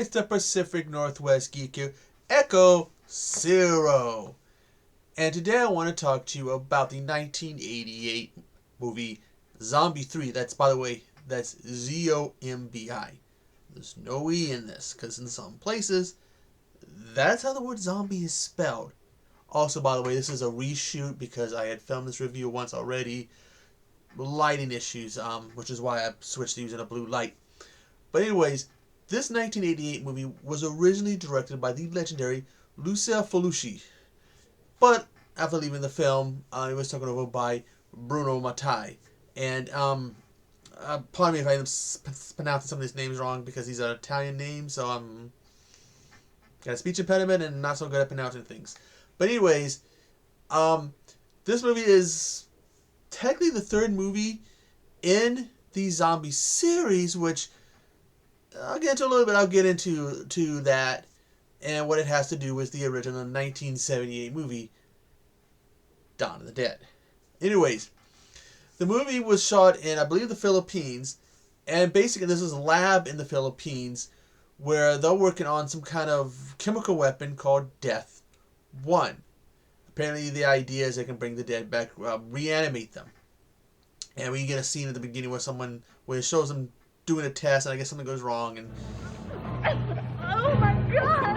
it's the Pacific Northwest Geeker Echo Zero. And today I want to talk to you about the 1988 movie Zombie 3. That's, by the way, that's Z-O-M-B-I. There's no E in this, because in some places, that's how the word zombie is spelled. Also, by the way, this is a reshoot because I had filmed this review once already. Lighting issues, which is why I switched to using a blue light. But anyways, this 1988 movie was originally directed by the legendary Lucia Fulci. But after leaving the film, it was taken over by Bruno Mattei. And pardon me if I'm pronouncing some of these names wrong because these are Italian names, so I'm got a speech impediment and not so good at pronouncing things. But anyways, this movie is technically the third movie in the zombie series, which I'll get into a little bit. I'll get into that and what it has to do with the original 1978 movie Dawn of the Dead. Anyways, the movie was shot in, I believe, the Philippines, and basically this is a lab in the Philippines where they're working on some kind of chemical weapon called Death 1. Apparently the idea is they can bring the dead back, reanimate them. And we get a scene at the beginning where it shows them doing a test, and I guess something goes wrong, and oh my God!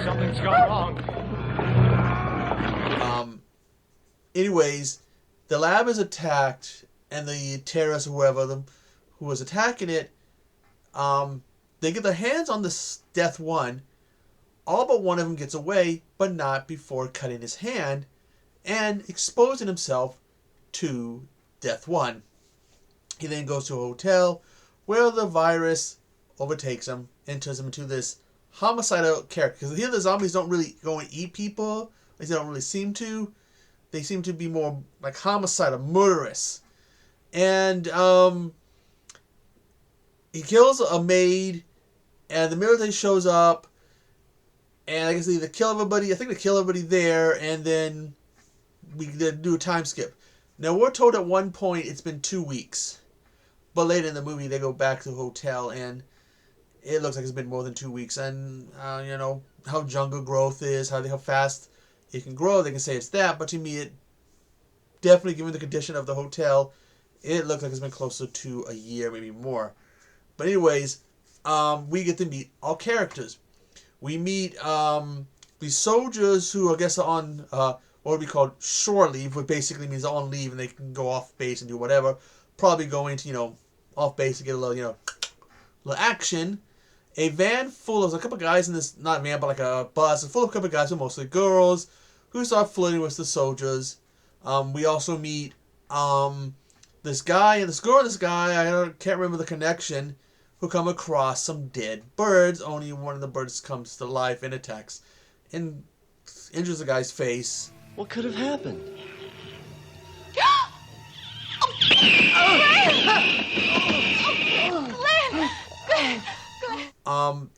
Something's gone wrong. Anyways, the lab is attacked, and the terrorists, who was attacking it, they get their hands on this Death 1. All but one of them gets away, but not before cutting his hand and exposing himself to Death 1. He then goes to a hotel where the virus overtakes him and turns him into this homicidal character. Because here the zombies don't really go and eat people. They don't really seem to. They seem to be more like homicidal, murderous. And he kills a maid, and the military shows up. And I guess they either kill everybody, I think they kill everybody there, and then we do a time skip. Now, we're told at one point it's been 2 weeks. But later in the movie, they go back to the hotel, and it looks like it's been more than 2 weeks. And, you know, how jungle growth is, how fast it can grow, they can say it's that. But to me, it definitely, given the condition of the hotel, it looks like it's been closer to a year, maybe more. But anyways, we get to meet all characters. We meet these soldiers who I guess are on what would be called shore leave, which basically means on leave and they can go off base and do whatever. Probably going to, off base to get a little, little action. A van full of a couple of guys in this, not a van, but like a bus, full of a couple of guys who are mostly girls who start flirting with the soldiers. We also meet this guy and this girl and this guy, I can't remember the connection, who come across some dead birds. Only one of the birds comes to life and attacks and injures the guy's face. What could have happened?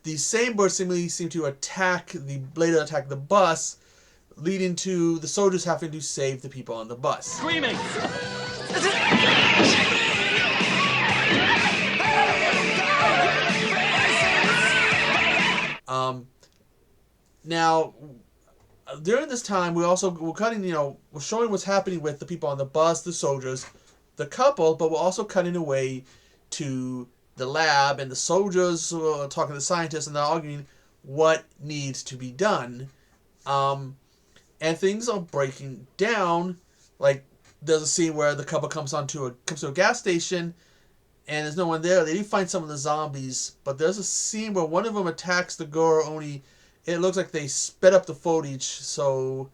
These same birds seem to later attack the bus, leading to the soldiers having to save the people on the bus. Screaming! Now, during this time, we're showing what's happening with the people on the bus, the soldiers, the couple, but we're also cutting away to the lab and the soldiers talking to the scientists, and they're arguing what needs to be done. And things are breaking down. Like, there's a scene where the couple comes to a gas station, and there's no one there. They do find some of the zombies, but there's a scene where one of them attacks the girl, only it looks like they sped up the footage, so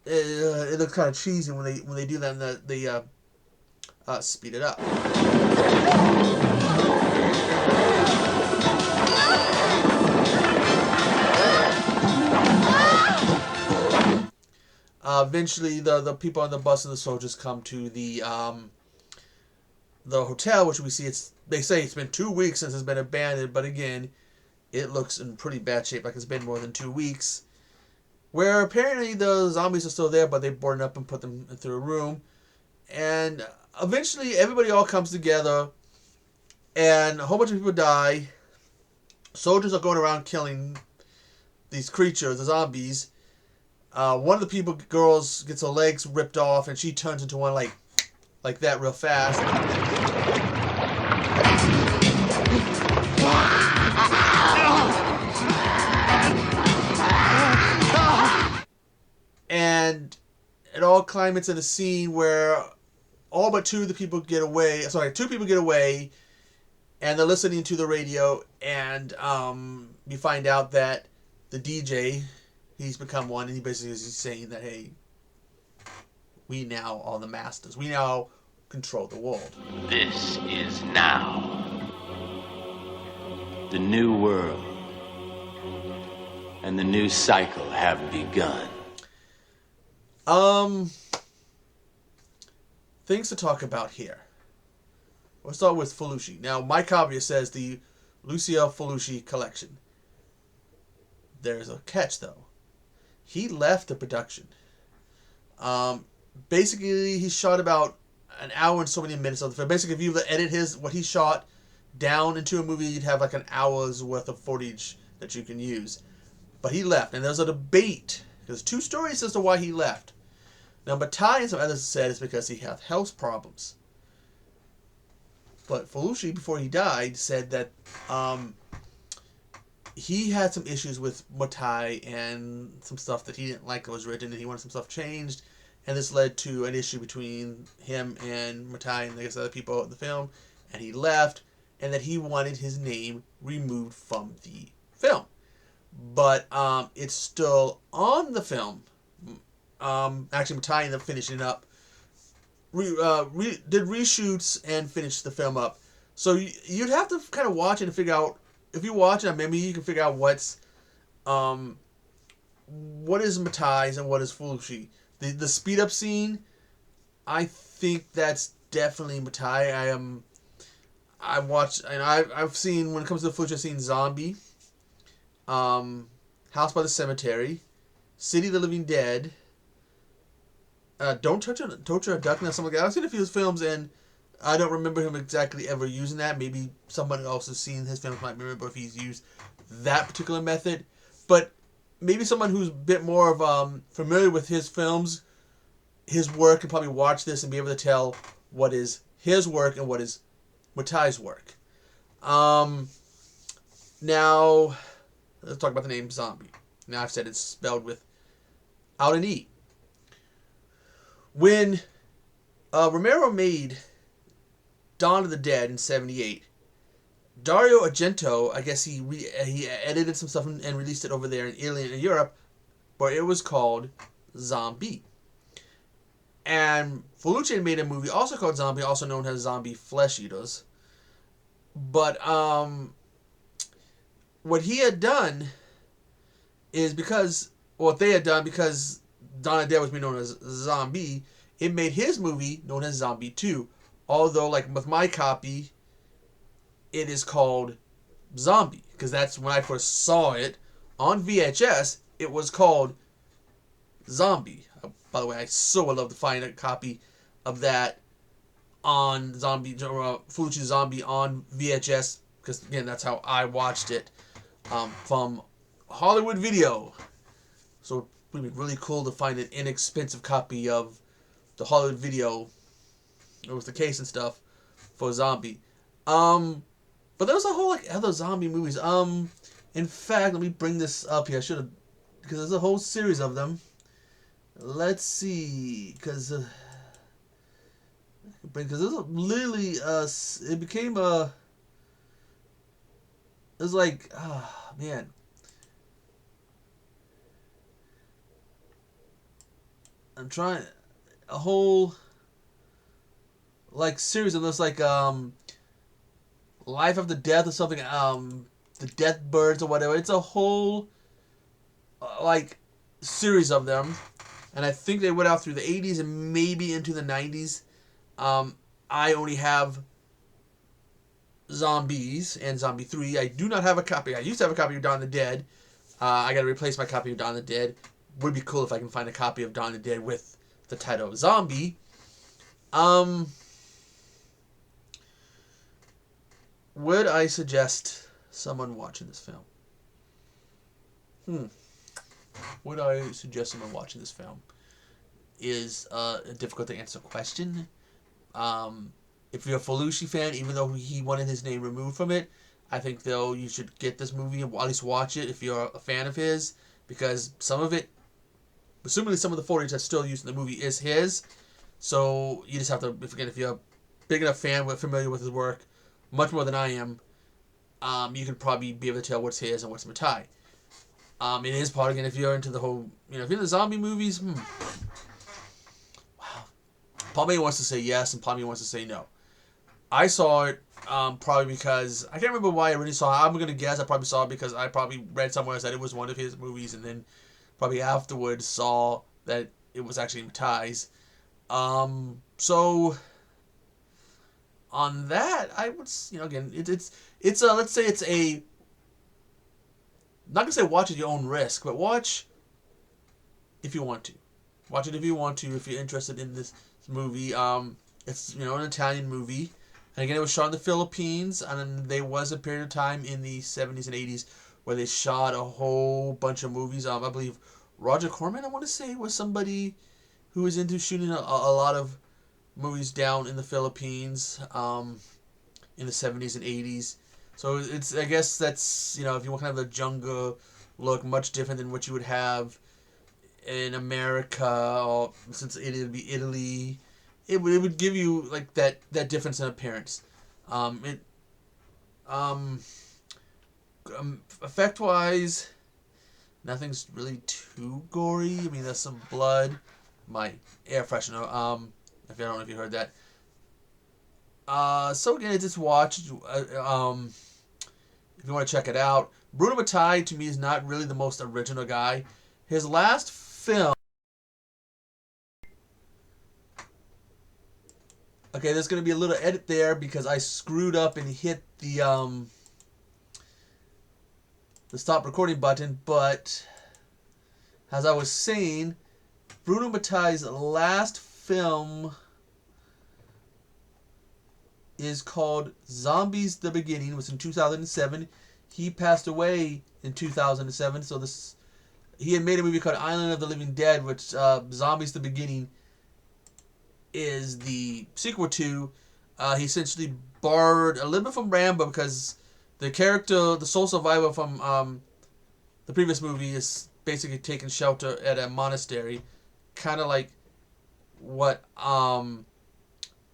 it looks kind of cheesy when they do that, and they speed it up. Eventually, the people on the bus and the soldiers come to the hotel, which we see they say it's been 2 weeks since it's been abandoned, but again, it looks in pretty bad shape, like it's been more than 2 weeks. Where apparently the zombies are still there, but they boarded up and put them into a room. And eventually, everybody all comes together, and a whole bunch of people die. Soldiers are going around killing these creatures, the zombies. One of the girls gets her legs ripped off, and she turns into one like that real fast. And it all climates in a scene where all but two people get away, and they're listening to the radio, and you find out that the DJ, he's become one, and he basically is saying that, hey, we now are the masters. We now control the world. This is now the new world, and the new cycle have begun. Things to talk about here. We'll start with Felucci. Now, my copy says the Lucio Felucci collection. There's a catch, though. He left the production. Basically, he shot about an hour and so many minutes of the film. Basically, if you edit what he shot down into a movie, you'd have like an hour's worth of footage that you can use. But he left, and there's a debate. There's two stories as to why he left. Now, Matai and some others said it's because he had health problems. But Felucci, before he died, said that he had some issues with Matai and some stuff that he didn't like that was written, and he wanted some stuff changed. And this led to an issue between him and Matai and I guess other people in the film. And he left, and that he wanted his name removed from the film. But it's still on the film. Actually, Matai ended up finishing it up. Did reshoots and finished the film up. So you'd have to kind of watch it and figure out, if you watch it, maybe you can figure out what is Matai's and what is Felucci. The speed up scene, I think that's definitely Matai. I've watched, and I've seen, when it comes to Felucci, I've seen Zombie, House by the Cemetery, City of the Living Dead, Don't Torture a Duck, and something like that. I've seen a few of his films, and I don't remember him exactly ever using that. Maybe someone else has seen his films might remember if he's used that particular method. But maybe someone who's a bit more of familiar with his films, his work, can probably watch this and be able to tell what is his work and what is Matai's work. Now, let's talk about the name Zombie. Now, I've said it's spelled without an E. When Romero made Dawn of the Dead in 1978, Dario Argento, I guess he edited some stuff and released it over there in Italy and in Europe, where it was called Zombie. And Felucci made a movie also called Zombie, also known as Zombie Flesh Eaters. But what he had done is because Dawn of the Dead was being known as Zombie, it made his movie known as Zombie 2. Although, like with my copy, it is called Zombie. Because that's when I first saw it on VHS, it was called Zombie. By the way, I so would love to find a copy of that on Felucci's Zombie on VHS. Because, again, that's how I watched it from Hollywood Video. So it would be really cool to find an inexpensive copy of the Hollywood Video, with the case and stuff, for Zombie. But there was a whole other zombie movies. In fact, let me bring this up here. I should have, because there's a whole series of them. Let's see, because there's literally it became a. It's like, man. I'm trying a whole series of this, Life After Death or something, the Death Birds or whatever. It's a whole series of them, and I think they went out through the 80s and maybe into the 90s. I only have Zombies and Zombie 3. I do not have a copy. I used to have a copy of Dawn of the Dead. I got to replace my copy of Dawn of the Dead. Would be cool if I can find a copy of Dawn of the Dead with the title of Zombie. would I suggest someone watching this film? Would I suggest someone watching this film? Is a difficult to answer question. If you're a Belushi fan, even though he wanted his name removed from it, I think though you should get this movie and at least watch it if you're a fan of his, because some of it, assuming some of the footage that's still used in the movie is his. So you just have to, if you're a big enough fan, familiar with his work, much more than I am, you can probably be able to tell what's his and what's Matai. It is part, again, if you're into the whole, if you're into zombie movies, wow. Palmy wants to say yes and Palmy wants to say no. I saw it probably because, I can't remember why I really saw it. I'm going to guess I probably saw it because I probably read somewhere that it was one of his movies, and then probably afterwards saw that it was actually Matai's. So on that, I would, again, it's let's say it's a, not gonna say watch at your own risk, but watch if you want to. Watch it if you want to, if you're interested in this movie. It's, an Italian movie. And again, it was shot in the Philippines, and there was a period of time in the 70s and 80s where they shot a whole bunch of movies. I believe Roger Corman, I want to say, was somebody who was into shooting a lot of movies down in the Philippines in the 70s and 80s. So it's, I guess that's, if you want kind of a jungle look, much different than what you would have in America, or since it would be Italy, it would give you like that difference in appearance. Effect wise, nothing's really too gory. I mean, there's some blood. My air freshener. If I don't know if you heard that. So again, just watch. If you want to check it out, Bruno Mattei to me is not really the most original guy. His last film. Okay, there's gonna be a little edit there because I screwed up and hit the stop recording button. But as I was saying, Bruno Mattei's last film is called Zombies: The Beginning. It was in 2007. He passed away in 2007. So he had made a movie called Island of the Living Dead, which Zombies: The Beginning is the sequel to. He essentially borrowed a little bit from Rambo because the character, the sole survivor from the previous movie, is basically taking shelter at a monastery, kind of like what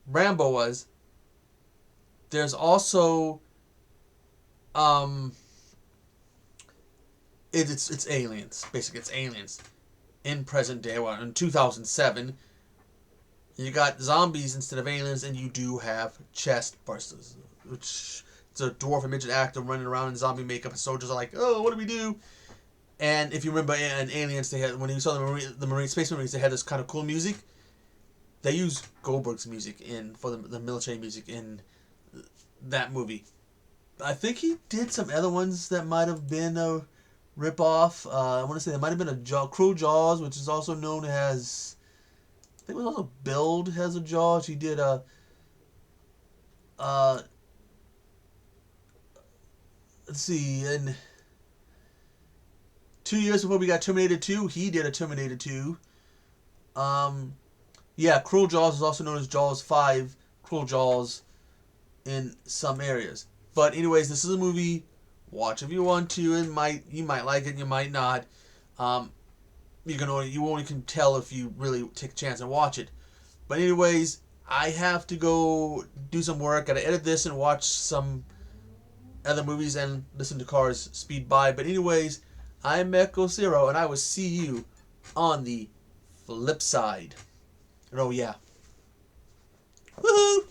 Rambo was. There's also it's aliens. Basically, it's aliens in present day. Well, in 2007, you got zombies instead of aliens, and you do have chest bursters, which it's a dwarf and midget actor running around in zombie makeup. And soldiers are like, "Oh, what do we do?" And if you remember in Aliens, they had, when you saw the Marine Space Marines, they had this kind of cool music. They use Goldberg's music for the military music in that movie. I think he did some other ones that might have been a rip-off. I want to say there might have been a Cruel Jaws, which is also known as, I think it was also Build has a Jaws. He did a let's see, and 2 years before we got Terminator 2, he did a Terminator 2. Yeah, Cruel Jaws is also known as Jaws 5, Cruel Jaws in some areas. But anyways, this is a movie. Watch if you want to, and you might like it, you might not. You only can tell if you really take a chance and watch it. But anyways, I have to go do some work. Gotta edit this and watch some other movies and listen to cars speed by. But anyways, I'm Echo Zero, and I will see you on the flip side. And oh yeah. Woohoo!